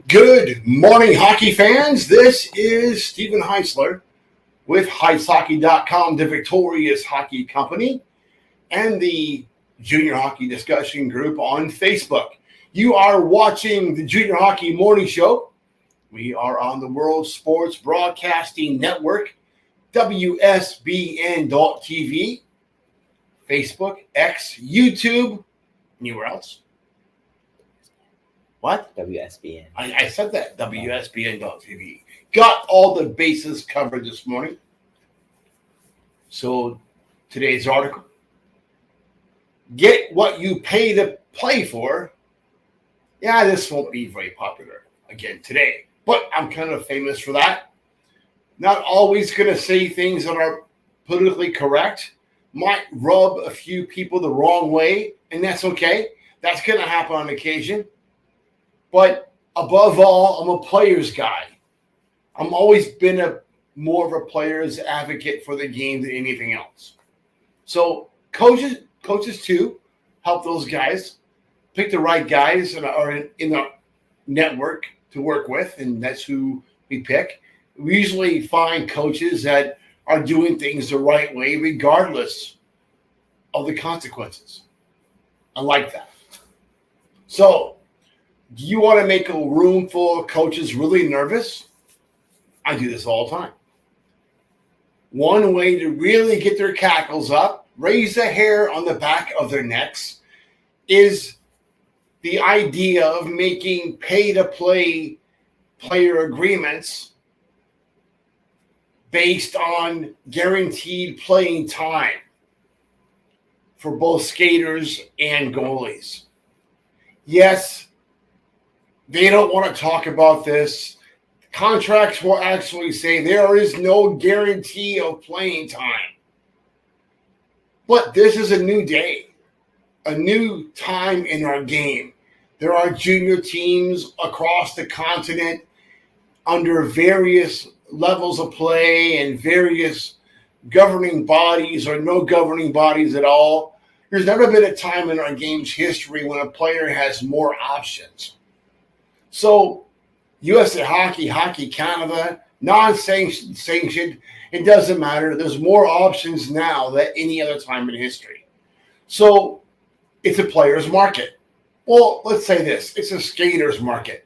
Good morning, hockey fans. This is Stephen Heisler with HeisHockey.com, the Victorious Hockey Company, and the Junior Hockey Discussion Group on Facebook. You are watching the Junior Hockey Morning Show. We are on the World Sports Broadcasting Network, WSBN.TV, Facebook, X, YouTube, anywhere else? What? WSBN. I said that, WSBN.TV. Got all the bases covered this morning. So today's article, get what you pay to play for. Yeah, this won't be very popular again today, but I'm kind of famous for that. Not always going to say things that are politically correct. Might rub a few people the wrong way, and that's okay. That's going to happen on occasion. But above all, I'm a player's guy. I'm always been more of a player's advocate for the game than anything else. So coaches too, help those guys pick the right guys that are in the network to work with, and that's who we pick. We usually find coaches that are doing things the right way, regardless of the consequences. I like that. So, do you want to make a room full of coaches really nervous? I do this all the time. One way to really get their cackles up, raise the hair on the back of their necks, is the idea of making pay-to-play player agreements based on guaranteed playing time for both skaters and goalies. Yes, they don't want to talk about this. Contracts will actually say there is no guarantee of playing time. But this is a new day, a new time in our game. There are junior teams across the continent under various levels of play and various governing bodies or no governing bodies at all. There's never been a time in our game's history when a player has more options. So USA Hockey, Hockey Canada, non-sanctioned, it doesn't matter. There's more options now than any other time in history. So it's a player's market. Well, let's say this. It's a skater's market.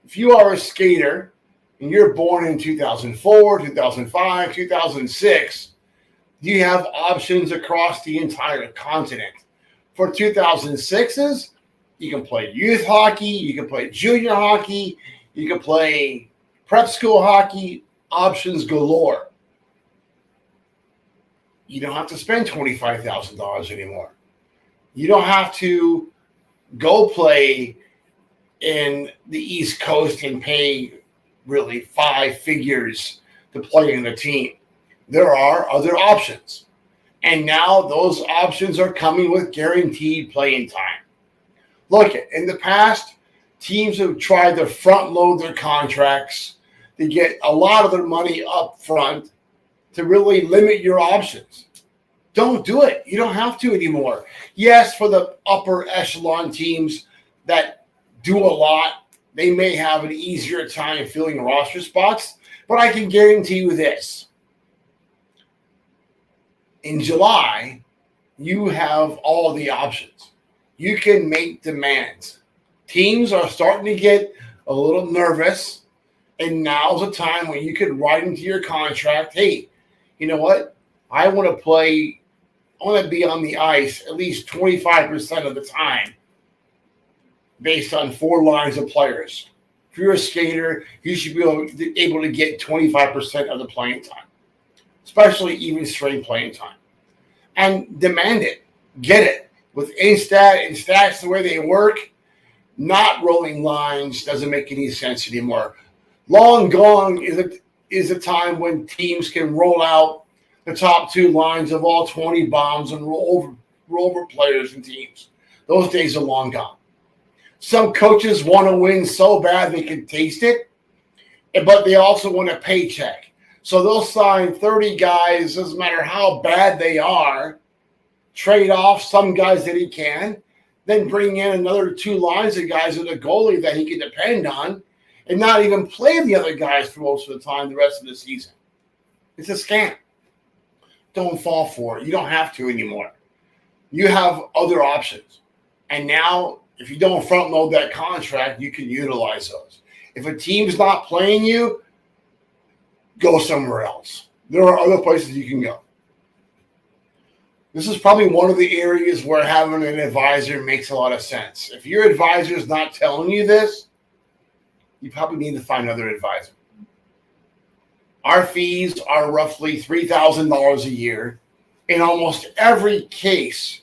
If you are a skater and you're born in 2004, 2005, 2006, you have options across the entire continent. For 2006s, you can play youth hockey, you can play junior hockey, you can play prep school hockey, options galore. You don't have to spend $25,000 anymore. You don't have to go play in the East Coast and pay really 5 figures to play in the team. There are other options. And now those options are coming with guaranteed playing time. Look, in the past, teams have tried to front load their contracts to get a lot of their money up front to really limit your options. Don't do it. You don't have to anymore. Yes, for the upper echelon teams that do a lot, they may have an easier time filling roster spots, but I can guarantee you this. In July, you have all the options. You can make demands. Teams are starting to get a little nervous, and now's the time when you could write into your contract, hey, you know what? I want to be on the ice at least 25% of the time based on 4 lines of players. If you're a skater, you should be able to get 25% of the playing time, especially even straight playing time. And demand it. Get it. With Instat and stats the way they work, not rolling lines doesn't make any sense anymore. Long gone is a time when teams can roll out the top 2 lines of all 20 bombs and roll over players and teams. Those days are long gone. Some coaches want to win so bad they can taste it, but they also want a paycheck. So they'll sign 30 guys, doesn't matter how bad they are, trade off some guys that he can, then bring in another 2 lines of guys with a goalie that he can depend on, and not even play the other guys for most of the time the rest of the season. It's a scam. Don't fall for it. You don't have to anymore. You have other options. And now, if you don't front load that contract, you can utilize those. If a team's not playing you, go somewhere else. There are other places you can go. This is probably one of the areas where having an advisor makes a lot of sense. If your advisor is not telling you this, you probably need to find another advisor. Our fees are roughly $3,000 a year. In almost every case,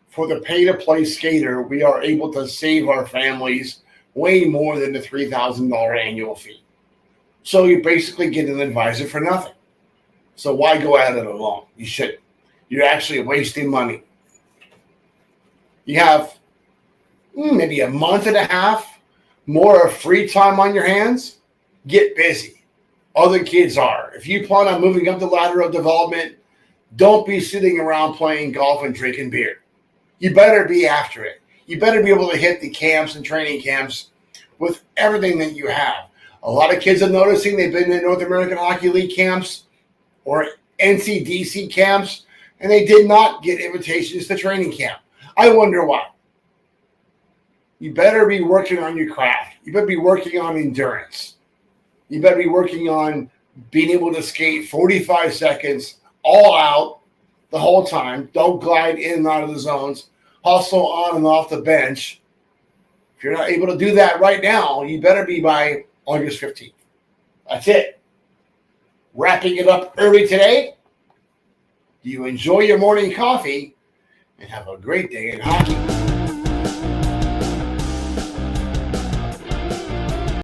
for the pay-to-play skater, we are able to save our families way more than the $3,000 annual fee. So you basically get an advisor for nothing. So why go at it alone? You shouldn't. You're actually wasting money. You have maybe a month and a half more of free time on your hands. Get busy. Other kids are. If you plan on moving up the ladder of development, don't be sitting around playing golf and drinking beer. You better be after it. You better be able to hit the camps and training camps with everything that you have. A lot of kids are noticing they've been in North American Hockey League camps or NCDC camps, and they did not get invitations to training camp. I wonder why. You better be working on your craft. You better be working on endurance. You better be working on being able to skate 45 seconds all out the whole time. Don't glide in and out of the zones. Hustle on and off the bench. If you're not able to do that right now, you better be by August 15th. That's it. Wrapping it up early today. You enjoy your morning coffee and have a great day in hockey.